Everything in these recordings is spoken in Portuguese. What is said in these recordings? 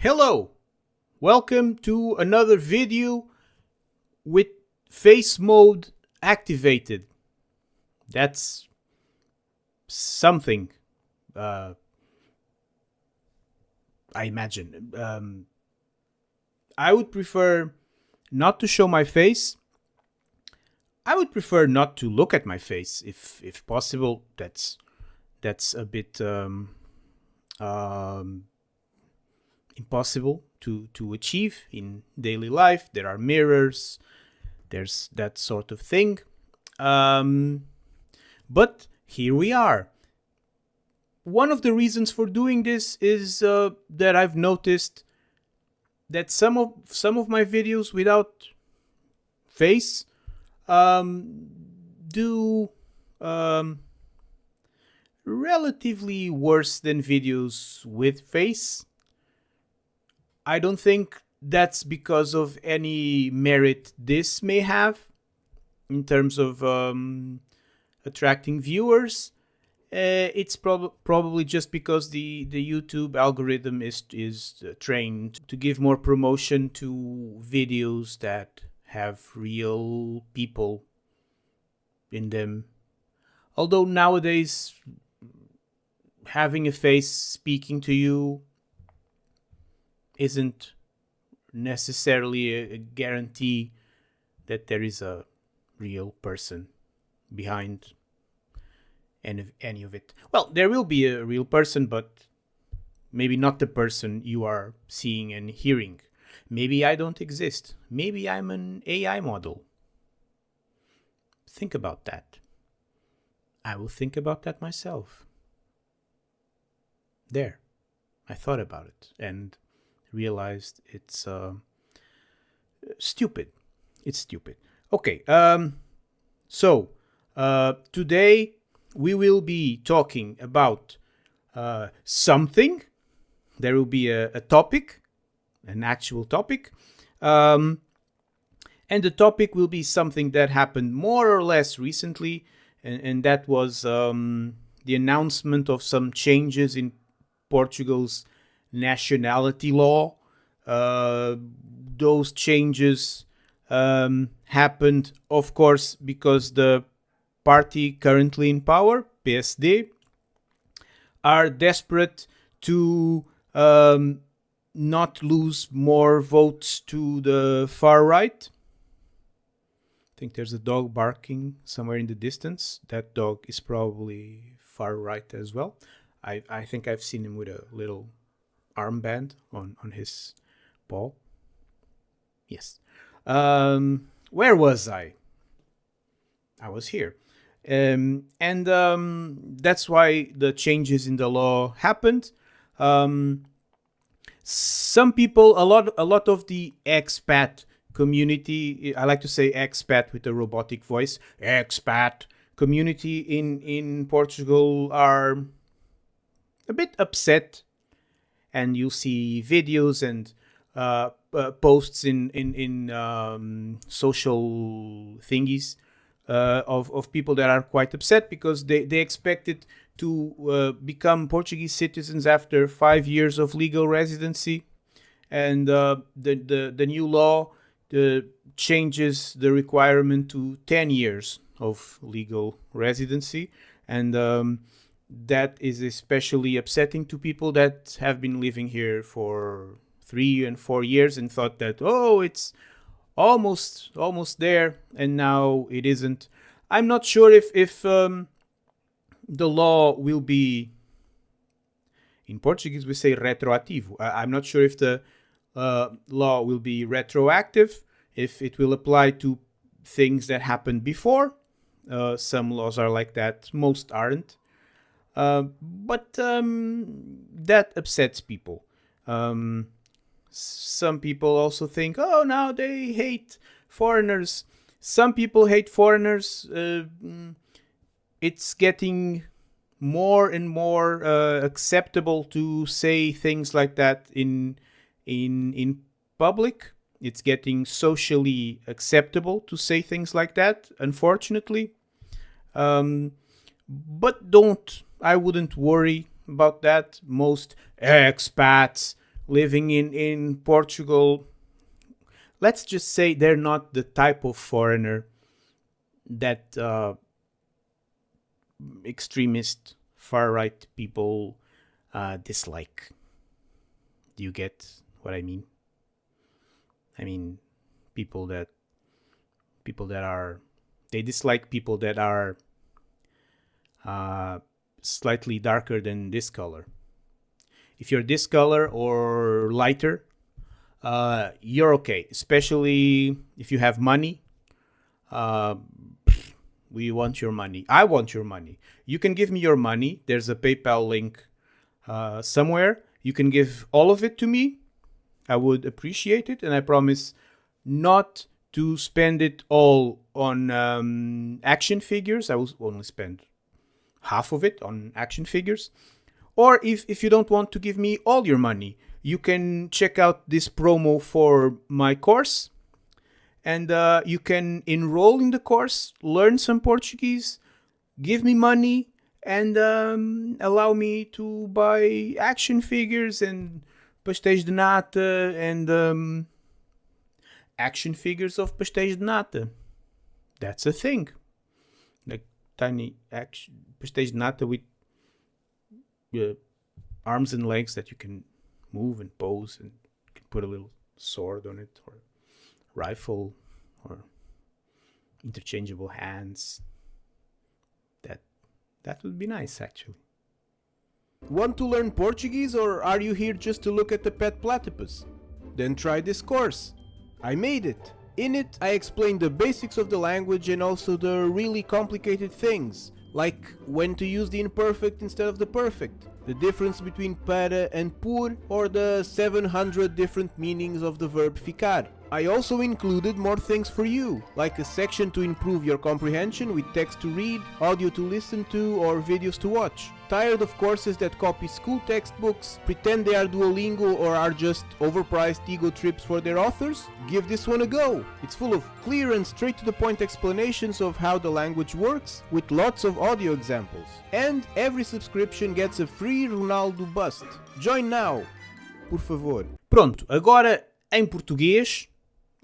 Hello, welcome to another video with face mode activated. That's something, uh, I imagine. I would prefer not to show my face. I would prefer not to look at my face if possible. That's a bit um, impossible to achieve in daily life. There are mirrors, there's that sort of thing. But here we are. One of the reasons for doing this is that I've noticed that some of my videos without face do relatively worse than videos with face. I don't think that's because of any merit this may have in terms of attracting viewers. It's probably just because the YouTube algorithm is trained to give more promotion to videos that have real people in them. Although nowadays, having a face speaking to you isn't necessarily a guarantee that there is a real person behind any of it. Well, there will be a real person, but maybe not the person you are seeing and hearing. Maybe I don't exist. Maybe I'm an AI model. Think about that. I will think about that myself. There. I thought about it and realized it's stupid. It's stupid. Okay. So today we will be talking about something. There will be a topic, an actual topic. And the topic will be something that happened more or less recently, and that was the announcement of some changes in Portugal's nationality law. Those changes happened, of course, because the party currently in power, PSD, are desperate to not lose more votes to the far right. I think there's a dog barking somewhere in the distance. That dog is probably far right as well. I think I've seen him with a little armband on his paw. Yes. Where was I? I was here. And that's why the changes in the law happened. Some people, a lot of the expat community, I like to say expat with a robotic voice, expat community in Portugal are a bit upset, and you'll see videos and posts in social thingies of people that are quite upset because they expected to become Portuguese citizens after 5 years of legal residency, and the new law changes the requirement to 10 years of legal residency, and that is especially upsetting to people that have been living here for 3 and 4 years and thought that, oh, it's almost there, and now it isn't. I'm not sure if the law will be, in Portuguese we say retroativo. I'm not sure if the law will be retroactive, if it will apply to things that happened before. Some laws are like that, most aren't. But that upsets people. Some people also think, oh, now they hate foreigners. Some people hate foreigners. It's getting more and more acceptable to say things like that in public. It's getting socially acceptable to say things like that, unfortunately. But I wouldn't worry about that. Most expats living in Portugal, let's just say they're not the type of foreigner that extremist far-right people dislike. Do you get what I mean? I mean, people that are, they dislike people that are slightly darker than this color. If you're this color or lighter, you're okay. Especially if you have money. We want your money. I want your money. You can give me your money. There's a PayPal link somewhere. You can give all of it to me. I would appreciate it, and I promise not to spend it all on action figures. I will only spend half of it on action figures. Or if you don't want to give me all your money, you can check out this promo for my course, and you can enroll in the course, learn some Portuguese, give me money, and allow me to buy action figures and pastéis de nata and action figures of pastéis de nata. That's a thing. Like tiny pastéis de nata with arms and legs that you can move and pose, and you can put a little sword on it, or rifle, or interchangeable hands. That would be nice, actually. Want to learn Portuguese, or are you here just to look at the pet platypus? Then try this course. I made it. In it, I explain the basics of the language and also the really complicated things, like when to use the imperfect instead of the perfect, the difference between para and por, or the 700 different meanings of the verb ficar. I also included more things for you, like a section to improve your comprehension with text to read, audio to listen to, or videos to watch. Tired of courses that copy school textbooks, pretend they are Duolingo, or are just overpriced ego trips for their authors? Give this one a go! It's full of clear and straight to the point explanations of how the language works, with lots of audio examples. And every subscription gets a free Ronaldo bust. Join now, por favor. Pronto, agora em português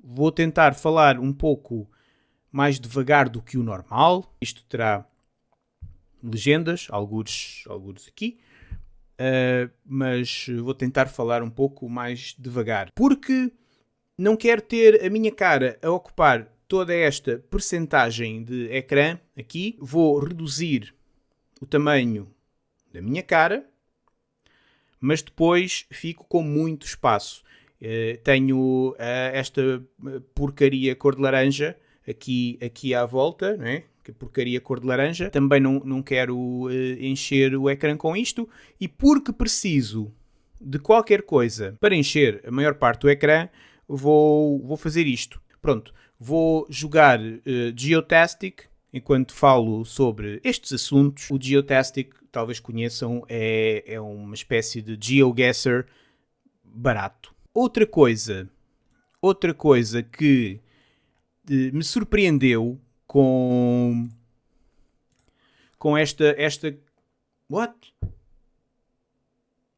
vou tentar falar um pouco mais devagar do que o normal. Isto terá legendas, algures aqui, mas vou tentar falar um pouco mais devagar, porque não quero ter a minha cara a ocupar toda esta percentagem de ecrã aqui. Vou reduzir o tamanho da minha cara, mas depois fico com muito espaço. Tenho esta porcaria cor de laranja aqui à volta, não é? Que porcaria cor de laranja. Também não quero encher o ecrã com isto, e porque preciso de qualquer coisa para encher a maior parte do ecrã, vou fazer isto. Pronto, vou jogar Geotastic enquanto falo sobre estes assuntos. O Geotastic, talvez conheçam, é uma espécie de GeoGuessr barato. Outra coisa que me surpreendeu com esta... What?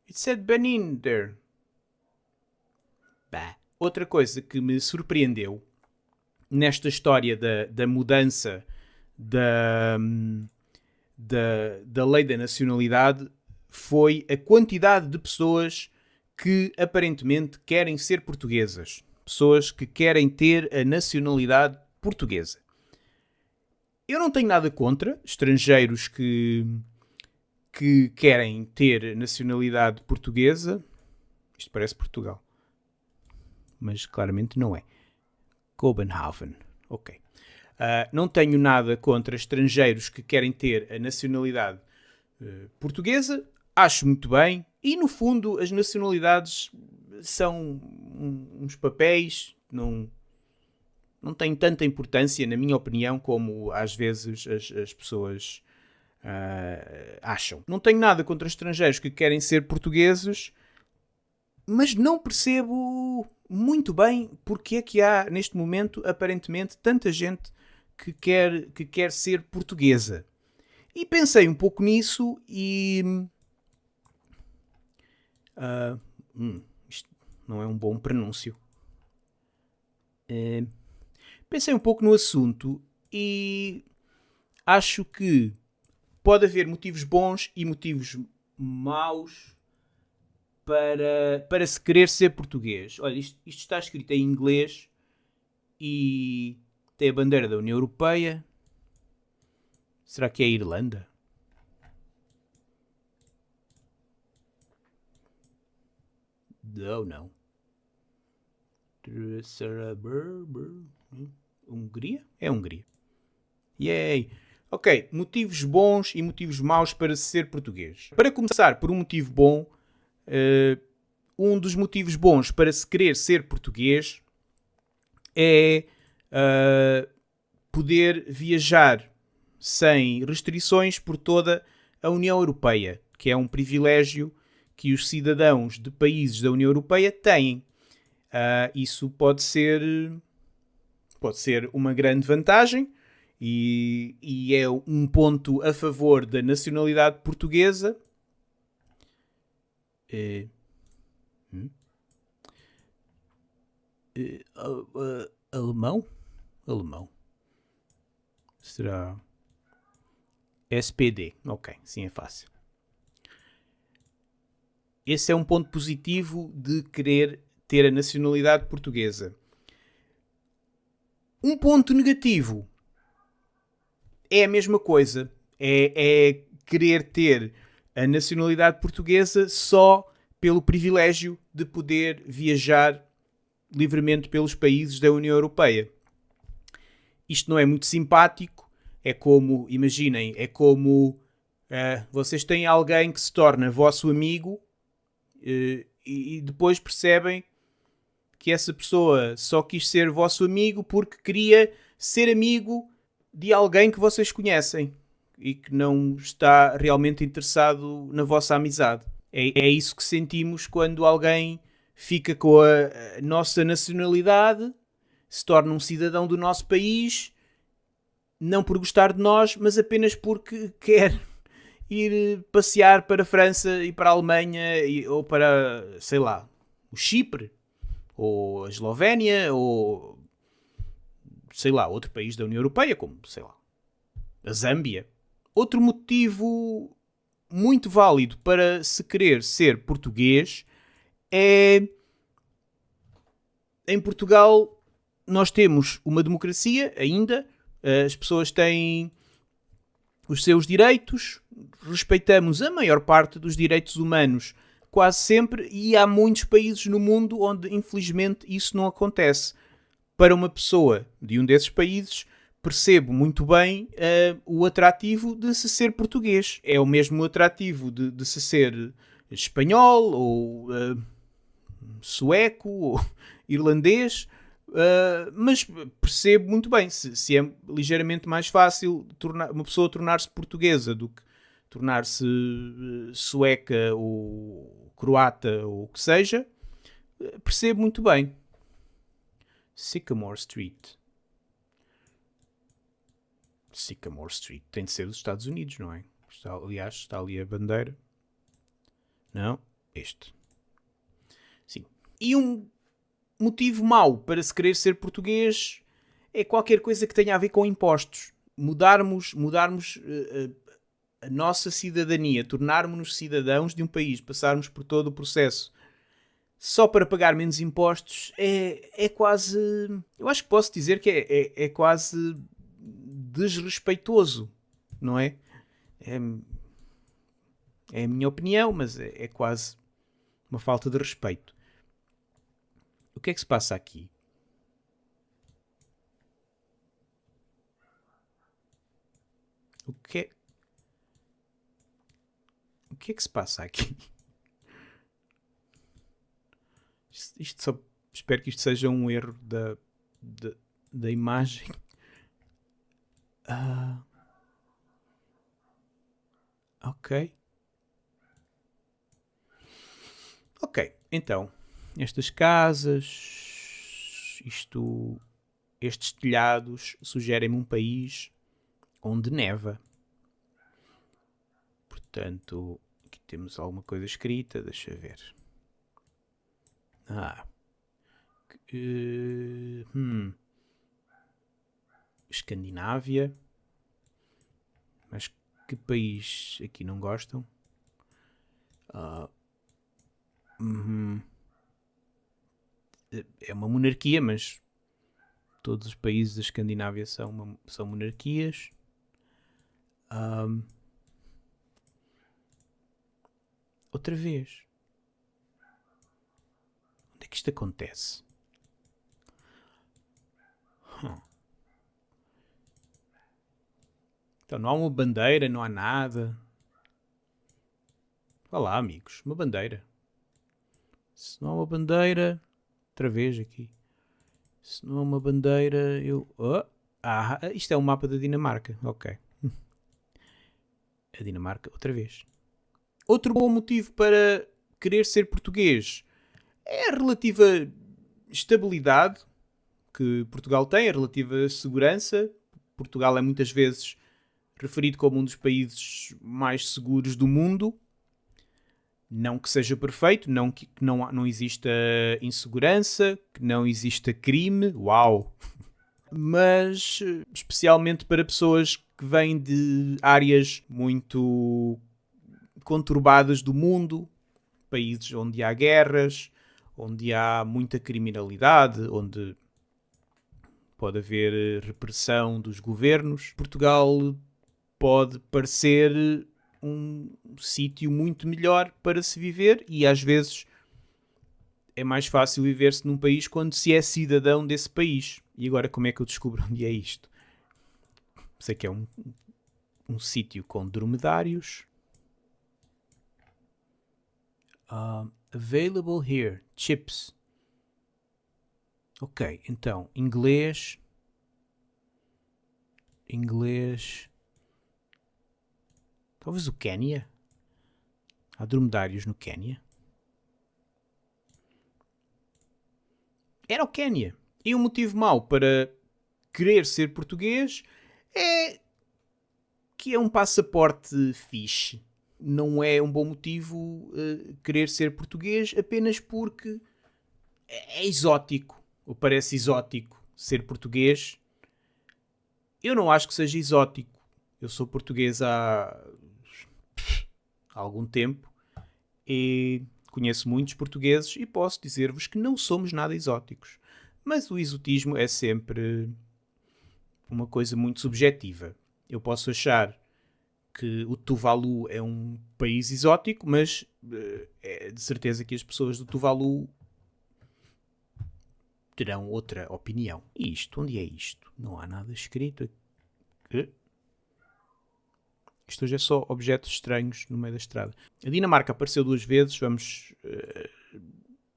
It said Benin there. Bah. Outra coisa que me surpreendeu nesta história da mudança da lei da nacionalidade foi a quantidade de pessoas que aparentemente querem ser portuguesas. Pessoas que querem ter a nacionalidade portuguesa. Eu não tenho nada contra estrangeiros que querem ter nacionalidade portuguesa. Isto parece Portugal, mas claramente não é. Copenhagen. Ok. Não tenho nada contra estrangeiros que querem ter a nacionalidade portuguesa. Acho muito bem. E, no fundo, as nacionalidades são uns papéis, não têm tanta importância, na minha opinião, como às vezes as pessoas acham. Não tenho nada contra estrangeiros que querem ser portugueses, mas não percebo muito bem porque é que há, neste momento, aparentemente, tanta gente que quer ser portuguesa. E pensei um pouco nisso e... isto não é um bom pronúncio. Pensei um pouco no assunto e acho que pode haver motivos bons e motivos maus para se querer ser português. Olha, isto está escrito em inglês e tem a bandeira da União Europeia. Será que é a Irlanda? Não. Hungria? É Hungria. Yay! Ok, motivos bons e motivos maus para ser português. Para começar por um motivo bom, um dos motivos bons para se querer ser português é poder viajar sem restrições por toda a União Europeia, que é um privilégio que os cidadãos de países da União Europeia têm. Isso pode ser uma grande vantagem e é um ponto a favor da nacionalidade portuguesa. Alemão? Alemão. Será SPD? Ok, sim, é fácil. Esse é um ponto positivo de querer ter a nacionalidade portuguesa. Um ponto negativo é a mesma coisa. É querer ter a nacionalidade portuguesa só pelo privilégio de poder viajar livremente pelos países da União Europeia. Isto não é muito simpático. É como, imaginem, vocês têm alguém que se torna vosso amigo e depois percebem que essa pessoa só quis ser vosso amigo porque queria ser amigo de alguém que vocês conhecem e que não está realmente interessado na vossa amizade. É isso que sentimos quando alguém fica com a nossa nacionalidade, se torna um cidadão do nosso país, não por gostar de nós, mas apenas porque quer ir passear para a França e para a Alemanha ou para, sei lá, o Chipre, ou a Eslovénia, ou sei lá, outro país da União Europeia, como, sei lá, a Zâmbia. Outro motivo muito válido para se querer ser português é... Em Portugal nós temos uma democracia ainda, as pessoas têm os seus direitos, respeitamos a maior parte dos direitos humanos quase sempre, e há muitos países no mundo onde infelizmente isso não acontece. Para uma pessoa de um desses países, percebo muito bem o atrativo de se ser português. É o mesmo atrativo de se ser espanhol, ou sueco, ou irlandês, mas percebo muito bem se é ligeiramente mais fácil uma pessoa tornar-se portuguesa do que tornar-se sueca ou croata ou o que seja. Percebo muito bem. Sycamore Street. Sycamore Street tem de ser dos Estados Unidos, não é? Aliás, está ali a bandeira. Não, este. Sim. E um motivo mau para se querer ser português é qualquer coisa que tenha a ver com impostos. Mudarmos a nossa cidadania, tornarmos-nos cidadãos de um país, passarmos por todo o processo só para pagar menos impostos é quase... Eu acho que posso dizer que é quase desrespeitoso, não é? É a minha opinião, mas é quase uma falta de respeito. O que é que se passa aqui? O que é que se passa aqui? Isto só... Espero que isto seja um erro da imagem. Ok. Ok, então, estas casas, estes telhados sugerem-me um país onde neva. Portanto, aqui temos alguma coisa escrita, deixa ver. Escandinávia. Mas que país aqui não gostam? É uma monarquia, mas todos os países da Escandinávia são monarquias. Outra vez. Onde é que isto acontece? Então não há uma bandeira, não há nada. Vá lá, amigos, uma bandeira. Se não há uma bandeira, outra vez aqui. Se não há uma bandeira, isto é um mapa da Dinamarca. Ok. A Dinamarca, outra vez. Outro bom motivo para querer ser português é a relativa estabilidade que Portugal tem, a relativa segurança. Portugal é muitas vezes referido como um dos países mais seguros do mundo. Não que seja perfeito, não que não exista insegurança, que não exista crime. Uau! Mas especialmente para pessoas que vêm de áreas muito conturbadas do mundo, países onde há guerras, onde há muita criminalidade, onde pode haver repressão dos governos. Portugal pode parecer um sítio muito melhor para se viver e às vezes é mais fácil viver-se num país quando se é cidadão desse país. E agora como é que eu descubro onde é isto? Sei que é um sítio com dromedários. Available here. Chips. Ok, então, inglês. Talvez o Quénia. Há dromedários no Quénia. Era o Quénia. E um motivo mau para querer ser português é que é um passaporte fixe. Não é um bom motivo querer ser português apenas porque é exótico. Ou parece exótico ser português. Eu não acho que seja exótico. Eu sou português há algum tempo e conheço muitos portugueses e posso dizer-vos que não somos nada exóticos. Mas o exotismo é sempre uma coisa muito subjetiva. Eu posso achar que o Tuvalu é um país exótico, mas é de certeza que as pessoas do Tuvalu terão outra opinião. E isto? Onde é isto? Não há nada escrito aqui. Isto hoje é só objetos estranhos no meio da estrada. A Dinamarca apareceu 2 vezes. Vamos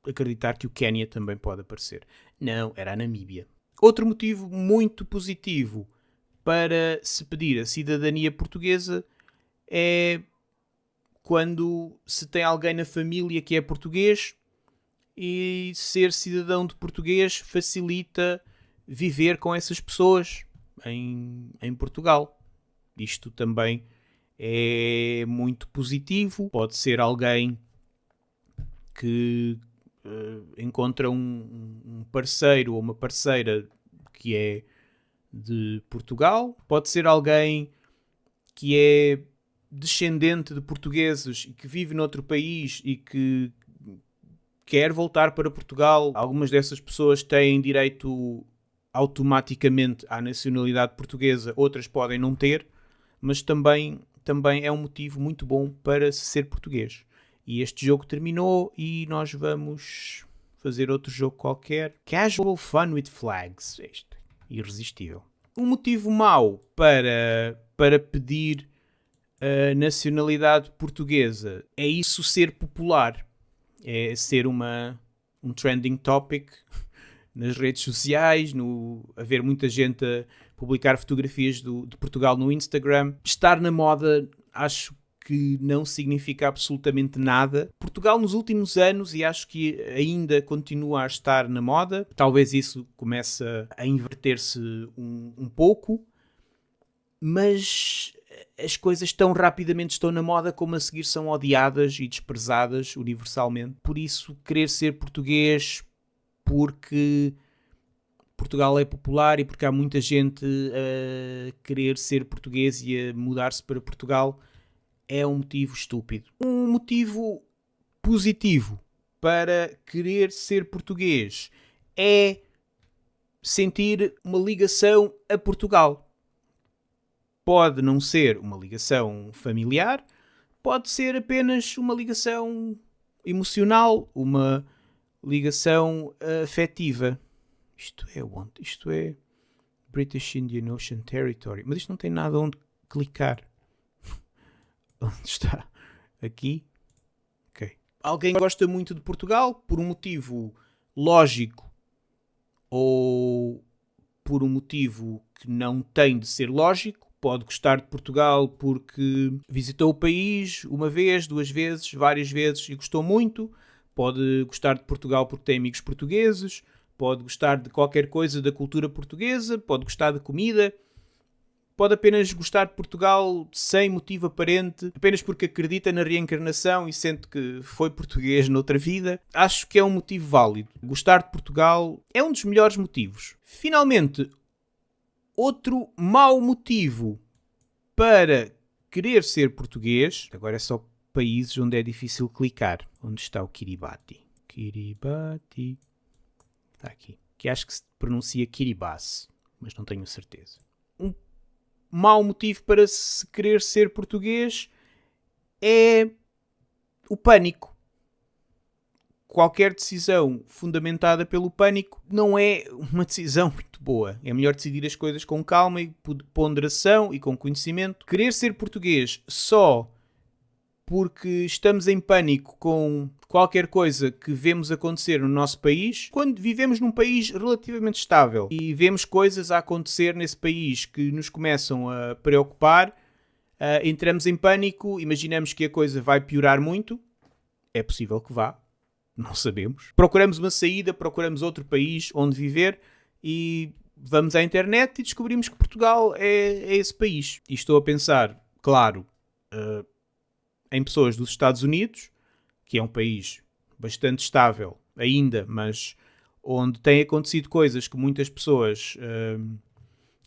acreditar que o Quénia também pode aparecer. Não, era a Namíbia. Outro motivo muito positivo para se pedir a cidadania portuguesa é quando se tem alguém na família que é português e ser cidadão de português facilita viver com essas pessoas em Portugal. Isto também é muito positivo. Pode ser alguém que encontra um parceiro ou uma parceira que é de Portugal. Pode ser alguém que é descendente de portugueses e que vive noutro país e que quer voltar para Portugal. Algumas dessas pessoas têm direito automaticamente à nacionalidade portuguesa, outras podem não ter, mas também é um motivo muito bom para se ser português. E este jogo terminou e nós vamos fazer outro jogo qualquer. Casual Fun with Flags. Isto é irresistível. Um motivo mau para pedir a nacionalidade portuguesa é isso ser popular. É ser um trending topic nas redes sociais, haver muita gente a publicar fotografias de Portugal no Instagram. Estar na moda, acho que não significa absolutamente nada. Portugal nos últimos anos, e acho que ainda continua a estar na moda, talvez isso comece a inverter-se um pouco, mas as coisas tão rapidamente estão na moda como a seguir são odiadas e desprezadas universalmente. Por isso, querer ser português porque Portugal é popular e porque há muita gente a querer ser português e a mudar-se para Portugal é um motivo estúpido. Um motivo positivo para querer ser português é sentir uma ligação a Portugal. Pode não ser uma ligação familiar, pode ser apenas uma ligação emocional, uma ligação afetiva. Isto é onde? Isto é British Indian Ocean Territory. Mas isto não tem nada onde clicar. Onde está? Aqui? Ok. Alguém gosta muito de Portugal por um motivo lógico ou por um motivo que não tem de ser lógico. Pode gostar de Portugal porque visitou o país uma vez, duas vezes, várias vezes e gostou muito. Pode gostar de Portugal porque tem amigos portugueses. Pode gostar de qualquer coisa da cultura portuguesa. Pode gostar de comida. Pode apenas gostar de Portugal sem motivo aparente, apenas porque acredita na reencarnação e sente que foi português noutra vida. Acho que é um motivo válido. Gostar de Portugal é um dos melhores motivos. Finalmente, outro mau motivo para querer ser português, agora é só países onde é difícil clicar. Onde está o Kiribati? Kiribati. Está aqui. Que acho que se pronuncia Kiribati, mas não tenho certeza. Um mau motivo para se querer ser português é o pânico. Qualquer decisão fundamentada pelo pânico não é uma decisão muito boa. É melhor decidir as coisas com calma e ponderação e com conhecimento. Querer ser português só porque estamos em pânico com qualquer coisa que vemos acontecer no nosso país, quando vivemos num país relativamente estável e vemos coisas a acontecer nesse país que nos começam a preocupar, entramos em pânico, imaginamos que a coisa vai piorar muito, é possível que vá, não sabemos. Procuramos uma saída, procuramos outro país onde viver e vamos à internet e descobrimos que Portugal é esse país. E estou a pensar, claro, em pessoas dos Estados Unidos, que é um país bastante estável ainda, mas onde têm acontecido coisas que muitas pessoas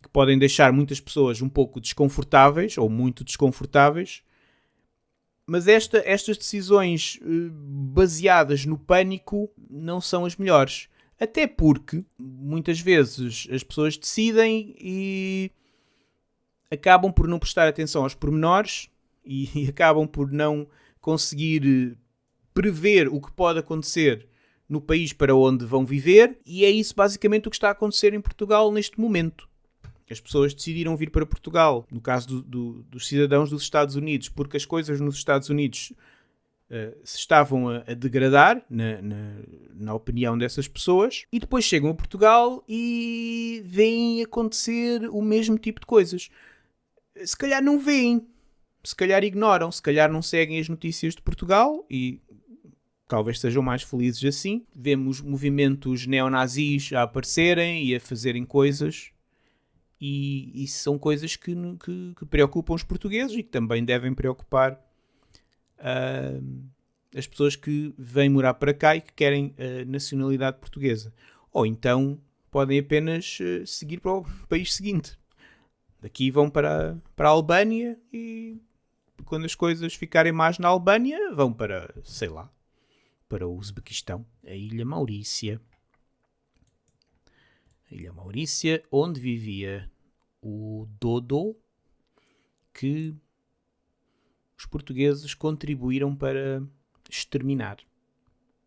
que podem deixar muitas pessoas um pouco desconfortáveis ou muito desconfortáveis. Mas estas decisões baseadas no pânico não são as melhores. Até porque muitas vezes as pessoas decidem e acabam por não prestar atenção aos pormenores e acabam por não conseguir prever o que pode acontecer no país para onde vão viver, e é isso basicamente o que está a acontecer em Portugal neste momento. As pessoas decidiram vir para Portugal, no caso dos cidadãos dos Estados Unidos, porque as coisas nos Estados Unidos se estavam a degradar, na opinião dessas pessoas, e depois chegam a Portugal e veem acontecer o mesmo tipo de coisas. Se calhar não veem, se calhar ignoram, se calhar não seguem as notícias de Portugal e talvez sejam mais felizes assim. Vemos movimentos neonazis a aparecerem e a fazerem coisas e são coisas que preocupam os portugueses e que também devem preocupar as pessoas que vêm morar para cá e que querem a nacionalidade portuguesa. Ou então podem apenas seguir para o país seguinte. Daqui vão para a Albânia e quando as coisas ficarem mais na Albânia vão para, sei lá, para o Uzbequistão, a Ilha Maurícia. A Ilha Maurícia, onde vivia o Dodo, que os portugueses contribuíram para exterminar.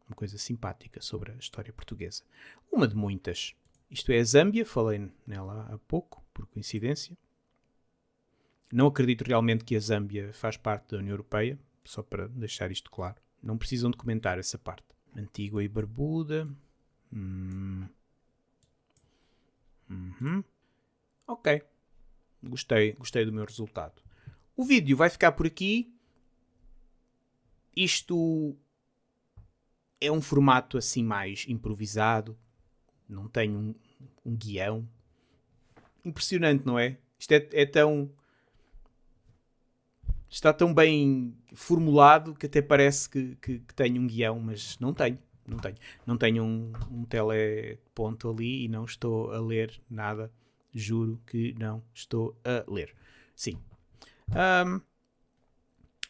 Uma coisa simpática sobre a história portuguesa. Uma de muitas. Isto é a Zâmbia, falei nela há pouco, por coincidência. Não acredito realmente que a Zâmbia faz parte da União Europeia, só para deixar isto claro. Não precisam de comentar essa parte. Antígua e Barbuda. Ok. Gostei do meu resultado. O vídeo vai ficar por aqui. Isto é um formato assim mais improvisado. Não tenho um guião. Impressionante, não é? Isto é tão Está tão bem formulado que até parece que tenho um guião, mas não tenho. Não tenho. Não tenho um teleponto ali e não estou a ler nada. Juro que não estou a ler. Sim.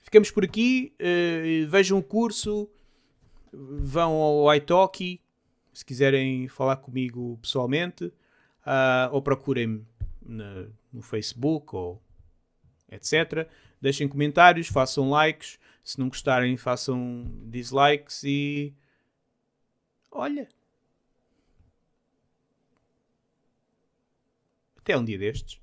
Ficamos por aqui. Vejam o curso. Vão ao italki se quiserem falar comigo pessoalmente. Ou procurem-me no Facebook ou etc. Deixem comentários, façam likes. Se não gostarem, façam dislikes e... Olha, até um dia destes.